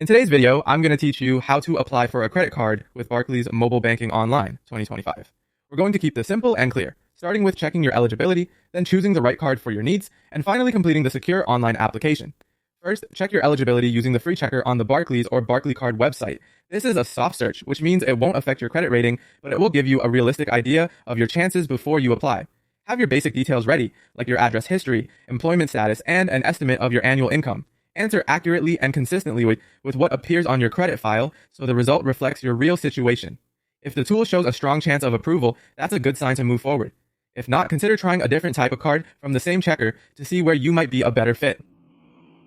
In today's video, I'm going to teach you how to apply for a credit card with Barclays Mobile Banking Online 2025. We're going to keep this simple and clear, starting with checking your eligibility, then choosing the right card for your needs, and finally completing the secure online application. First, check your eligibility using the free checker on the Barclays or Barclaycard website. This is a soft search, which means it won't affect your credit rating, but it will give you a realistic idea of your chances before you apply. Have your basic details ready, like your address history, employment status, and an estimate of your annual income. Answer accurately and consistently with what appears on your credit file so the result reflects your real situation. If the tool shows a strong chance of approval, that's a good sign to move forward. If not, consider trying a different type of card from the same checker to see where you might be a better fit.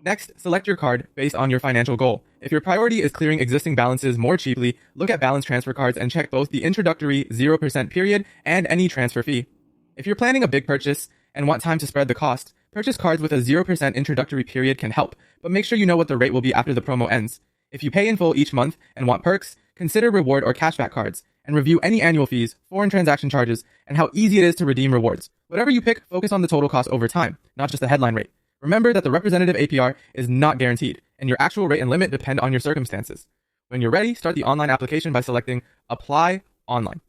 Next, select your card based on your financial goal. If your priority is clearing existing balances more cheaply, look at balance transfer cards and check both the introductory 0% period and any transfer fee. If you're planning a big purchase and want time to spread the cost, purchase cards with a 0% introductory period can help, but make sure you know what the rate will be after the promo ends. If you pay in full each month and want perks, consider reward or cashback cards, and review any annual fees, foreign transaction charges, and how easy it is to redeem rewards. Whatever you pick, focus on the total cost over time, not just the headline rate. Remember that the representative APR is not guaranteed, and your actual rate and limit depend on your circumstances. When you're ready, start the online application by selecting Apply Online.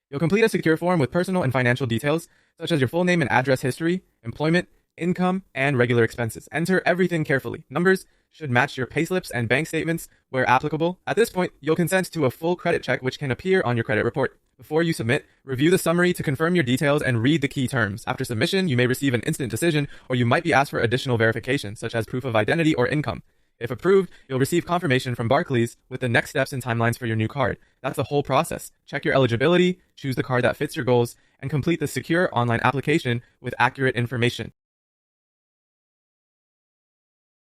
You'll complete a secure form with personal and financial details, such as your full name and address history, employment, income, and regular expenses. Enter everything carefully. Numbers should match your payslips and bank statements where applicable. At this point, you'll consent to a full credit check which can appear on your credit report. Before you submit, review the summary to confirm your details and read the key terms. After submission, you may receive an instant decision, or you might be asked for additional verification, such as proof of identity or income. If approved, you'll receive confirmation from Barclays with the next steps and timelines for your new card. That's the whole process. Check your eligibility, choose the card that fits your goals, and complete the secure online application with accurate information.